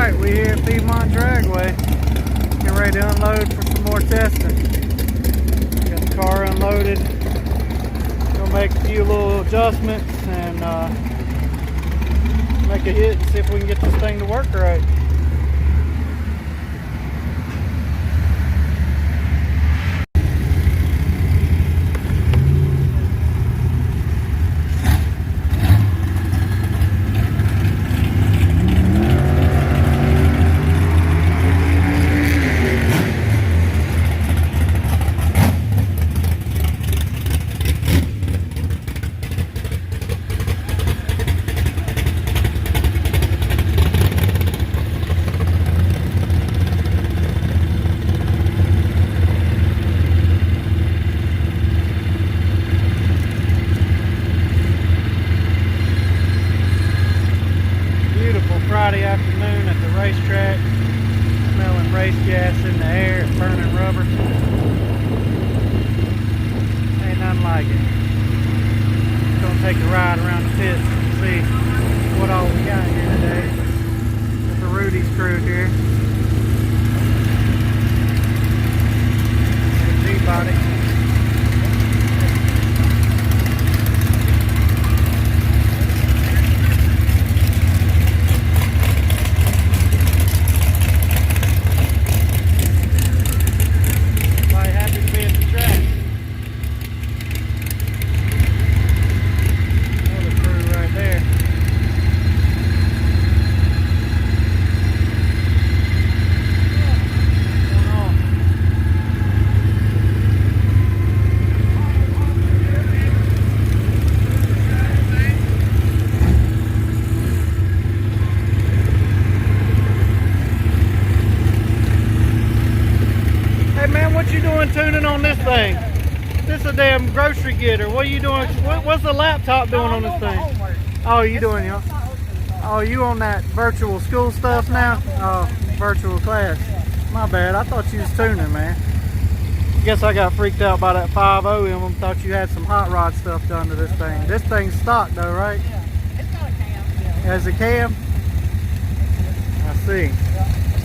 Alright, we here at Piedmont Dragway. Getting ready to unload for some more testing. Got the car unloaded. Gonna make a few little adjustments and make a hit and see if we can get this thing to work right. Friday afternoon at the racetrack, smelling race gas in the air and burning rubber. Ain't nothing like it. Gonna take a ride around the pits and see what all we got here today with the Rudy's crew here. G-body. What you doing tuning on this thing? This is a damn grocery getter. What are you doing? What's the laptop doing on this thing? Oh, you doing, y'all? Oh, you on that virtual school stuff now? Oh, virtual class. My bad. I thought you was tuning, man. Guess I got freaked out by that 5.0 in them. Thought you had some hot rod stuff done to this thing. This thing's stock though, right? Yeah, it's got a cam. Yeah. Has a cam? I see.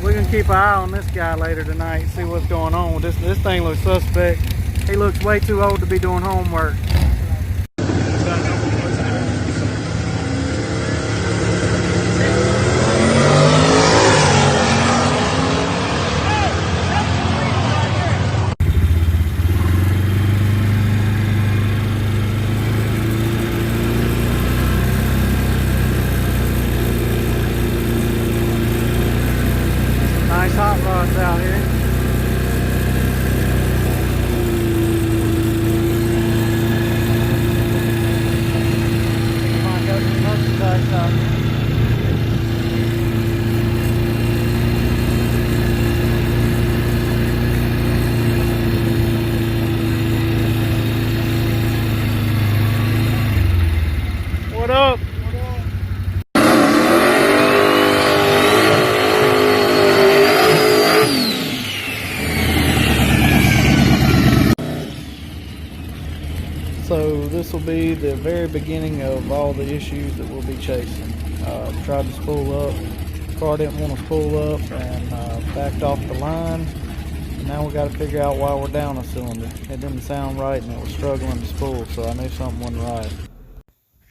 We're gonna keep an eye on this guy later tonight, see what's going on with this. This thing looks suspect. He looks way too old to be doing homework. Nice hot rods out here. Come on, go to the merchandise out here. What up? So this will be the very beginning of all the issues that we'll be chasing. Tried to spool up, car didn't want to spool up and backed off the line. And now we got to figure out why we're down a cylinder. It didn't sound right and it was struggling to spool, so I knew something wasn't right.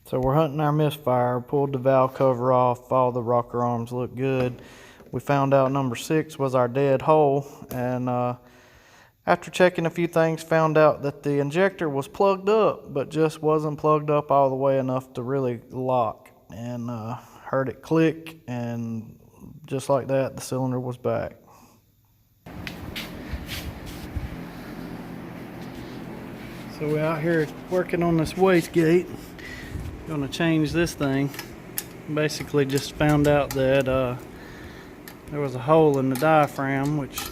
So we're hunting our misfire, pulled the valve cover off, all the rocker arms look good. We found out number 6 was our dead hole, and after checking a few things, found out that the injector was plugged up, but just wasn't plugged up all the way enough to really lock. And heard it click, and just like that, the cylinder was back. So we're out here working on this wastegate. Gonna change this thing. Basically just found out that there was a hole in the diaphragm, which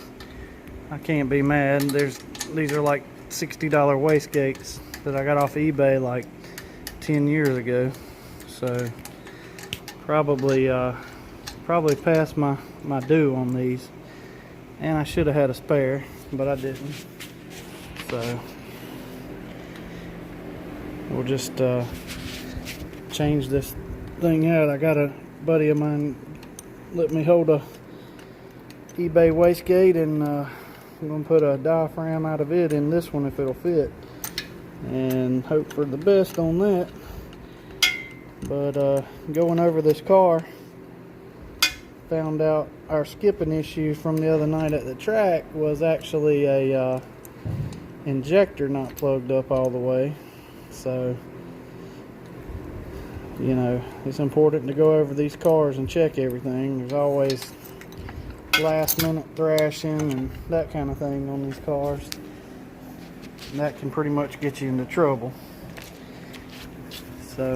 I can't be mad. These are like $60 wastegates that I got off of eBay like 10 years ago. So probably passed my due on these. And I should have had a spare, but I didn't. So we'll just change this thing out. I got a buddy of mine let me hold a eBay wastegate, and I'm going to put a diaphragm out of it in this one if it'll fit, and hope for the best on that. But going over this car, found out our skipping issue from the other night at the track was actually a injector not plugged up all the way. So, you know, it's important to go over these cars and check everything. There's always last minute thrashing and that kind of thing on these cars, and that can pretty much get you into trouble. So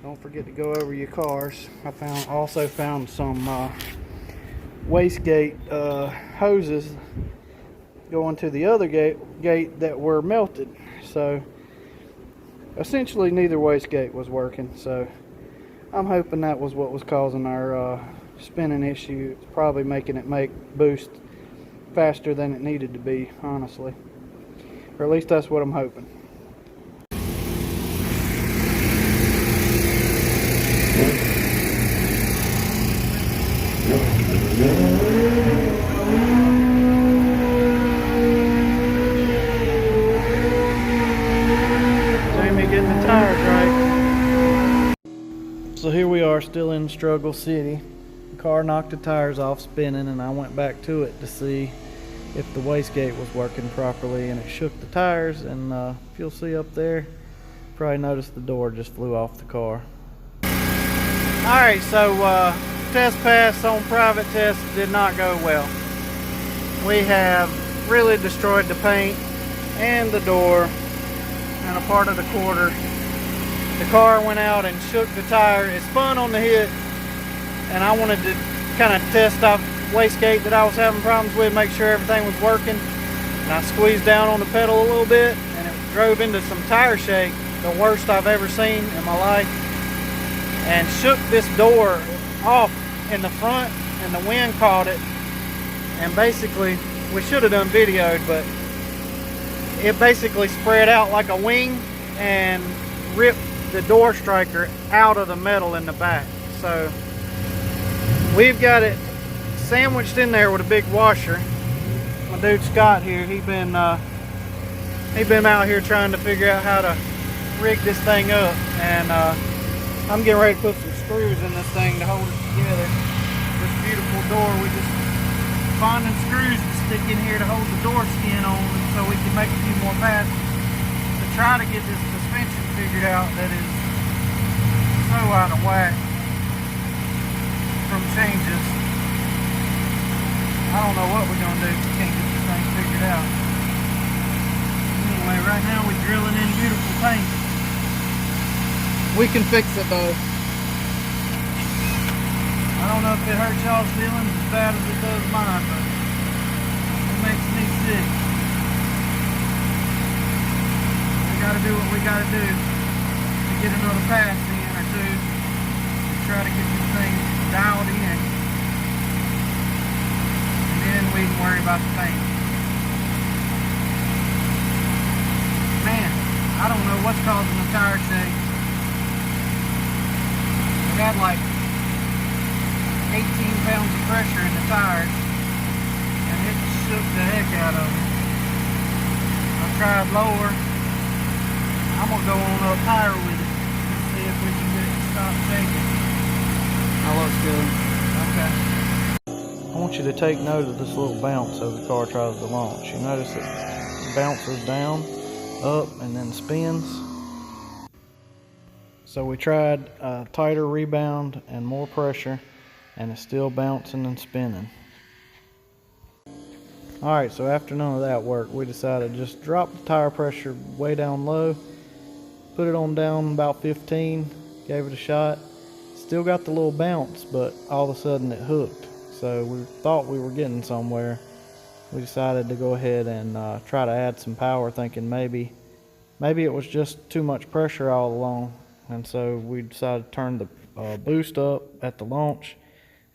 don't forget to go over your cars. I also found some wastegate hoses going to the other gate that were melted. So essentially neither wastegate was working, so I'm hoping that was what was causing our spinning issue. It's probably making it make boost faster than it needed to be, honestly, or at least that's what I'm hoping. Jamie getting the tires right. So here we are, still in Struggle City. The car knocked the tires off spinning, and I went back to it to see if the wastegate was working properly, and it shook the tires. And if you'll see up there, probably noticed the door just flew off the car. Alright, so test pass on private test did not go well. We have really destroyed the paint and the door and a part of the quarter. The car went out and shook the tire. It spun on the hit, and I wanted to kind of test out wastegate that I was having problems with, make sure everything was working. And I squeezed down on the pedal a little bit, and it drove into some tire shake, the worst I've ever seen in my life, and shook this door off in the front, and the wind caught it, and basically, we should have done videoed, but it basically spread out like a wing and ripped the door striker out of the metal in the back. So we've got it sandwiched in there with a big washer. My dude Scott here, he been out here trying to figure out how to rig this thing up, and I'm getting ready to put some screws in this thing to hold it together. This beautiful door, we just finding screws to stick in here to hold the door skin on, so we can make a few more passes to try to get this suspension figured out that is so out of whack from changes. I don't know what we're going to do if we can't get this thing figured out. Anyway, right now we're drilling in beautiful paint. We can fix it though. I don't know if it hurts y'all's feelings as bad as it does mine, but it makes me sick. We gotta do what we gotta do to get another pass in or two to try to get this thing dialed in. And then we can worry about the paint. Man, I don't know what's causing the tire shake. I got like 18 pounds of pressure in the tires, and it shook the heck out of them. I tried lower. I'm gonna go on up higher with it and see if we can get it to stop shaking. That looks good. Okay. I want you to take note of this little bounce as the car tries to launch. You notice it bounces down, up, and then spins. So we tried a tighter rebound and more pressure, and it's still bouncing and spinning. Alright, so after none of that worked, we decided to just drop the tire pressure way down low, put it on down about 15, gave it a shot. Still got the little bounce, but all of a sudden it hooked. So we thought we were getting somewhere. We decided to go ahead and try to add some power, thinking maybe it was just too much pressure all along. And so we decided to turn the boost up at the launch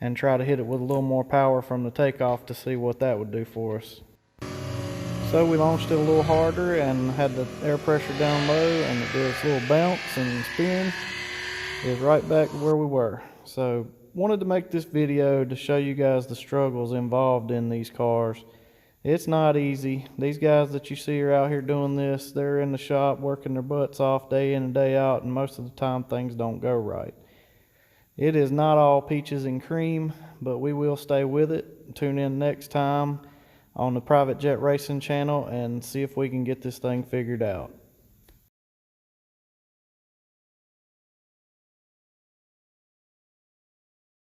and try to hit it with a little more power from the takeoff to see what that would do for us. So we launched it a little harder and had the air pressure down low, and it did its little bounce and spin. It was right back where we were. So wanted to make this video to show you guys the struggles involved in these cars. It's not easy. These guys that you see are out here doing this, they're in the shop working their butts off day in and day out, and most of the time things don't go right. It is not all peaches and cream, but we will stay with it. Tune in next time on the Private Jet Racing channel and see if we can get this thing figured out.